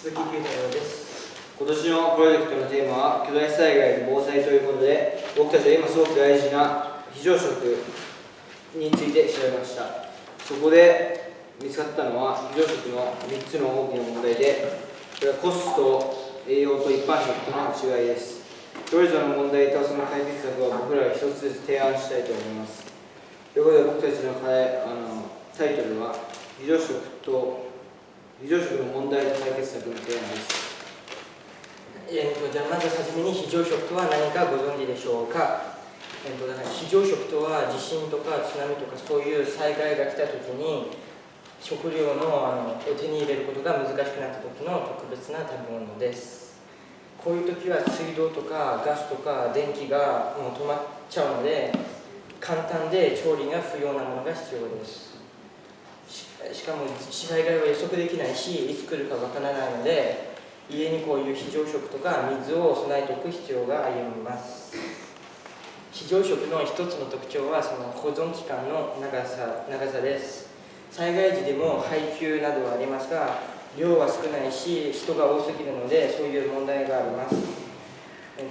鈴木久太郎です。今年のプロジェクトのテーマは巨大災害と防災ということで、僕たちは今すごく大事な非常食について調べました。そこで見つかったのは非常食の3つの大きな問題で、それはコスト、栄養と一般食との違いです。それぞれの問題とその解決策を僕らが一つずつ提案したいと思います。ということで僕たちのタイトルは非常食の問題と解決策の提案です。じゃあまずはじめに非常食とは何かご存知でしょうか。だから非常食とは地震とか津波とかそういう災害が来た時に食料のを手に入れることが難しくなった時の特別な食べ物です。こういう時は水道とかガスとか電気がもう止まっちゃうので、簡単で調理が不要なものが必要です。しかも災害は予測できないし、いつ来るかわからないので、家にこういう非常食とか水を備えておく必要があります。非常食の一つの特徴はその保存期間の長さです。災害時でも配給などはありますが、量は少ないし人が多すぎるのでそういう問題があります。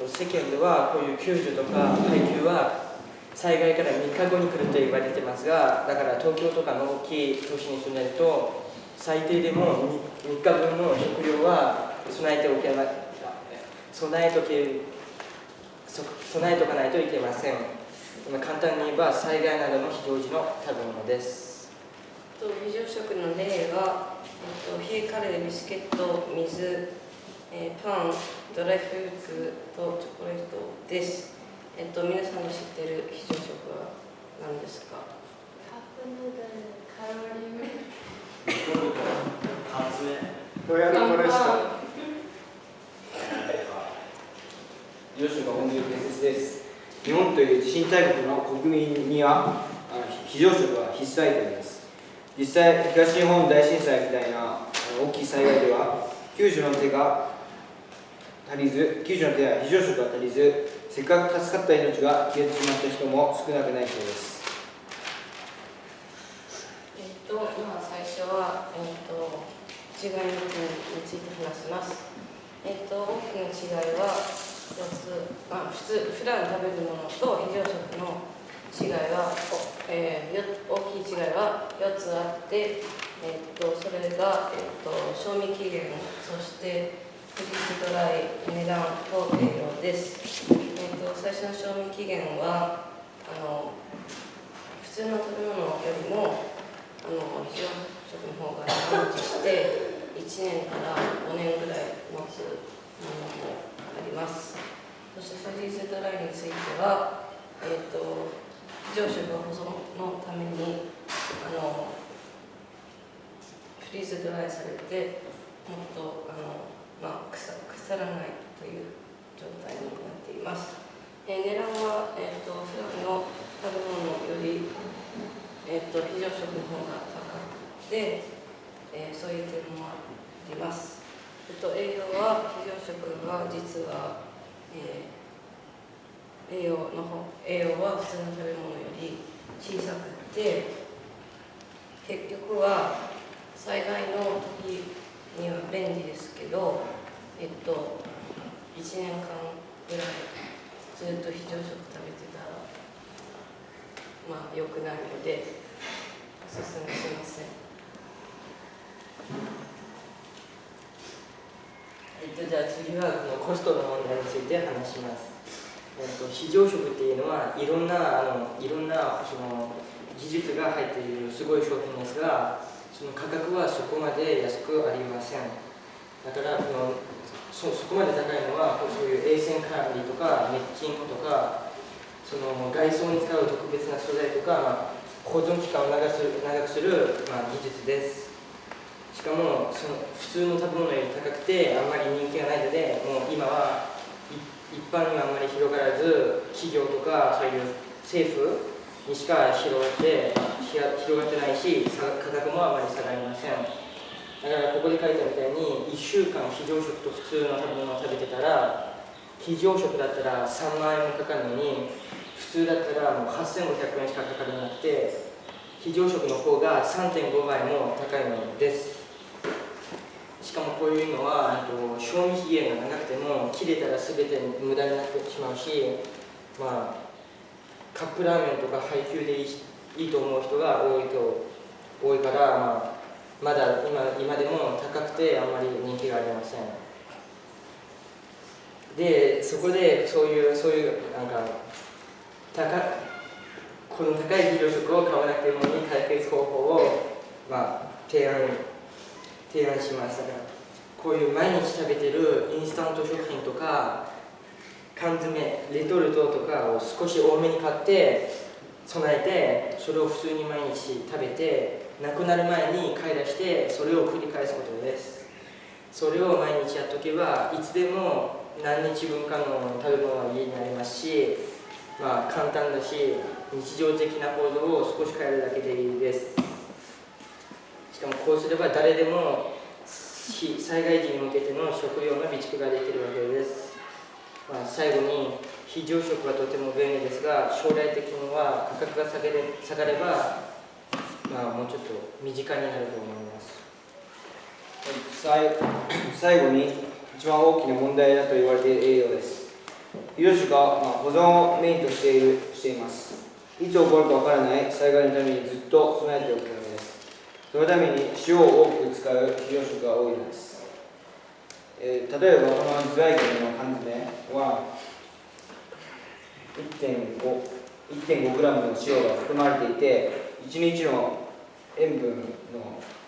世間ではこういう救助とか配給は災害から3日後に来ると言われてますが、だから東京とかの大きい都市に住んでると最低でも 3日分の食料は備えておかないといけません。簡単に言えば災害などの非常時の食べ物です。非常食の例は、冷えカレー、ビスケット、水、パン、ドライフルーツとチョコレートです。皆さんの知っている非常食は何ですか？カップヌードル、カロリーメイトヨタフォレスト。非常食は本当に大切です。日本という地震大国の国民には非常食は必須アイテムです。実際、東日本大震災みたいな大きい災害では救助の手や非常食が足りず、せっかく助かった命が消えてしまった人も少なくないそうです。最初は、違いの部分について話します。大きな違いは2つ、普段食べるものと非常食の違いは、大きい違いは4つあって、それが、賞味期限、そしてフリーズドライ、値段と栄養です。最初の賞味期限は普通の食べ物よりも非常食の方が長持ちして1年から5年ぐらい持つものもあります。そしてフリーズドライについては、非常食保存のためにフリーズドライされてもっと腐らないという状態になっています。値段は、普段の食べ物より、非常食の方が高くて、そういう点もあります。栄養は非常食は実は、栄養は普通の食べ物より小さくて、結局は災害の時には便利ですけど、1年間ぐらいずっと非常食食べてたら良くないのでおすすめしません。じゃあ次はコストの問題について話します。非常食っていうのはいろんなその技術が入っているすごい商品ですが、その価格はそこまで安くありません。だからそこまで高いのはそういう衛生管理とか滅菌とかその外装に使う特別な素材とか、保存期間を長くする、技術です。しかもその普通の食べ物より高くてあんまり人気がないので、もう今は一般にはあんまり広がらず、企業とかそういう政府にしか広がってないし、価格もあまり下がりません。だからここで書いてあるみたいに1週間非常食と普通の食べ物を食べてたら、非常食だったら3万円もかかるのに普通だったらもう8500円しかかからなくて、非常食の方が 3.5 倍も高いのです。しかもこういうのは賞味期限が長くても切れたら全て無駄になってしまうし、まあ、カップラーメンとか配給でいいと思う人が多いから、まだ今でも高くてあんまり人気がありません。でそこでそういうなんかこの高い非常食を買わなくてもいい解決方法を、提案しました。こういう毎日食べてるインスタント食品とか缶詰レトルトとかを少し多めに買って備えて、それを普通に毎日食べてなくなる前に買い出してそれを繰り返すことです。それを毎日やっとけばいつでも何日分かの食べ物は家にありますし、簡単だし日常的な行動を少し変えるだけでいいです。しかもこうすれば誰でも災害時に向けての食料の備蓄ができるわけです。最後に非常食はとても便利ですが、将来的には価格が下がれば、もうちょっと身近になると思います。最後に一番大きな問題だと言われている栄養です。非常食は保存をメインとしています。いつ起こるかわからない災害のためにずっと備えておくためです。そのために塩を多く使う非常食が多いのです。例えばこのズワイゲンの缶詰は 1.5g の塩が含まれていて、1日の塩分の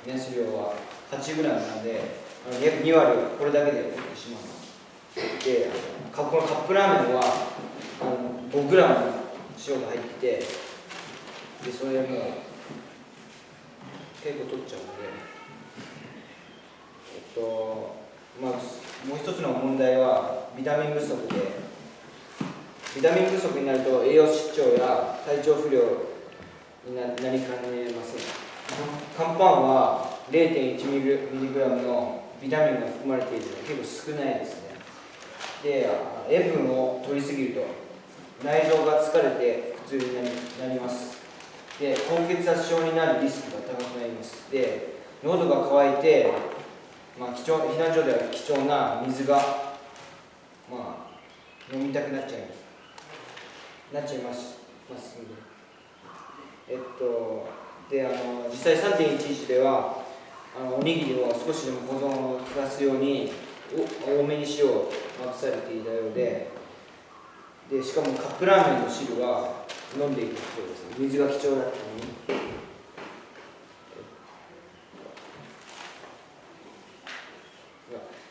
目安量は 8g なので、約2割これだけで取ってしまう。で、このカップラーメンは5g の塩が入ってて、でそれも結構取っちゃうので、もう一つの問題はビタミン不足で、ビタミン不足になると栄養失調や体調不良になりかねません。乾パンは 0.1mg のビタミンが含まれているので結構少ないですね。で、塩分を摂りすぎると内臓が疲れて苦痛になります。で、高血圧症になるリスクが高くなります。で、喉が渇いて、避難所では貴重な水が、飲みたくなっちゃいますので、実際 3.11 ではおにぎりを少しでも保存を効かすように多めに塩をまぶされていたようで、しかもカップラーメンの汁は飲んでいくそうです。水が貴重だったのに。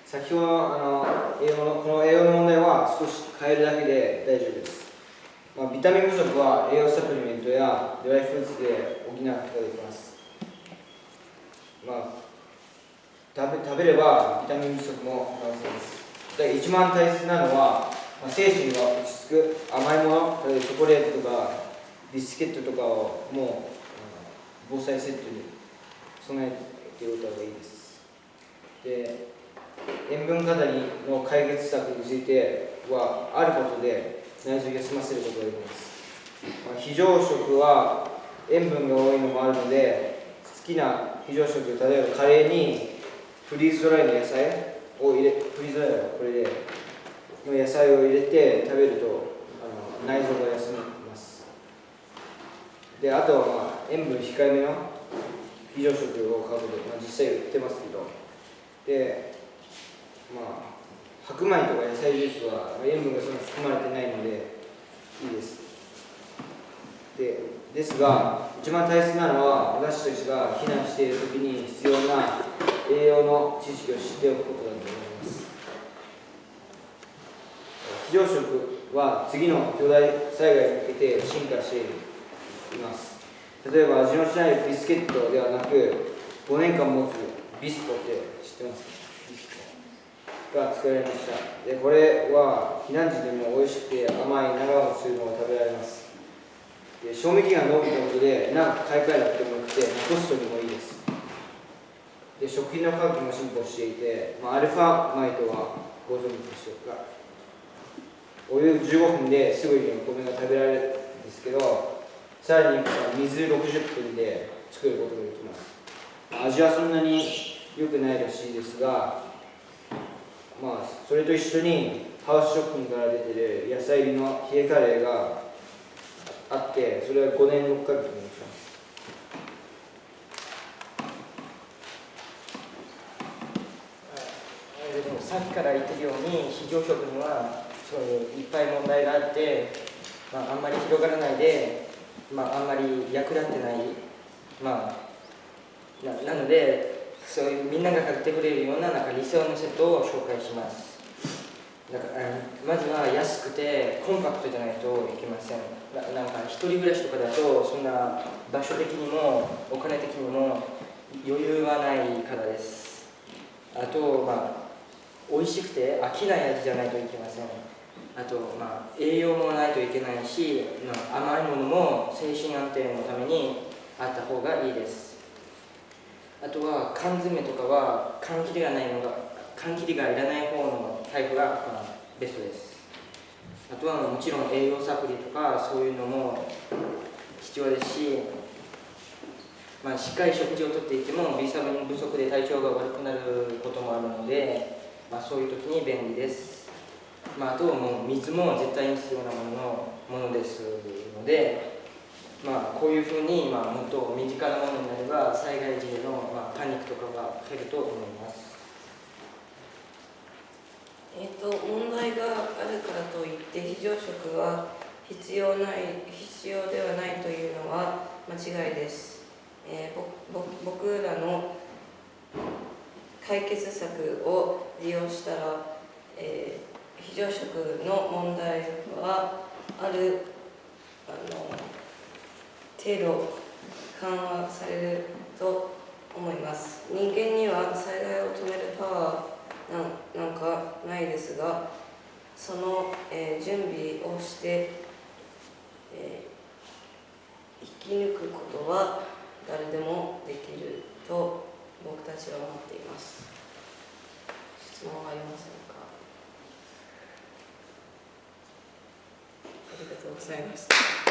先ほどこの栄養の問題は少し変えるだけで大丈夫です。ビタミン不足は栄養サプリメントやドライフルーツで補うことができます。食べればビタミン不足も可能性です。一番大切なのは、精神が落ち着く甘いもの、チョコレートとかビスケットとかをもう防災セットに備えておいた方がいいです。で、塩分過多の解決策については、あることで内臓を休ませることができます。非常食は塩分が多いのもあるので、好きな非常食、例えばカレーにフリーズドライの野菜をフリーズドライはこれでの野菜を入れて食べると内臓が休みます。で、あとは塩分控えめの非常食を買うことで、実際売ってますけど、で、白米とか野菜ジュースは塩分がそんな含まれてないのでいいです。ですが、一番大切なのは私たちが避難しているときに必要な栄養の知識を知っておくことだと思います。非常食は次の巨大災害に向けて進化しています。例えば味のしないビスケットではなく、5年間持つビスコって知ってますか？ビスコが作られました。で、これは避難時でも美味しくて甘い長持ちするのが食べられます。で、賞味期限が伸びたことで長く買い替えなくてもよくてコストにもいいです。で、食品の科学も進歩していて、アルファ米とはご存知でしょうか。お湯15分ですぐにお米が食べられるんですけど、さらに水60分で作ることができます。味はそんなに良くないらしいですが、まあ、それと一緒にハウス食品から出てる野菜入りの冷えカレーがあって、それは5年6ヶ月にします。でもさっきから言ってるように非常食にはそういういっぱい問題があって、あんまり広がらないで、あんまり役立ってない、なのでそういうみんなが買ってくれるような理想のセットを紹介します。だからまずは安くてコンパクトじゃないといけません。一人暮らしとかだとそんな場所的にもお金的にも余裕はないからです。あと美味しくて飽きない味じゃないといけません。あと栄養もないといけないし、甘いものも精神安定のためにあった方がいいです。あとは缶詰とかは缶切りがいらない方のタイプがベストです。あとはもちろん栄養サプリとかそういうのも必要ですし、しっかり食事をとっていてもビタミン不足で体調が悪くなることもあるので、そういう時に便利です。あともう水も絶対に必要なものですので、こういうふうにもっと身近なものになれば災害時へのパニックとかが減ると思います。問題があるからといって非常食は必要ではないというのは間違いです。僕らの解決策を利用したら、非常食の問題はある程度緩和されると思います。人間には災害を止めるパワーなんかないですが、その、準備をして、生き抜くことは誰でもできると僕たちは思っています。質問はありませんか？ありがとうございました。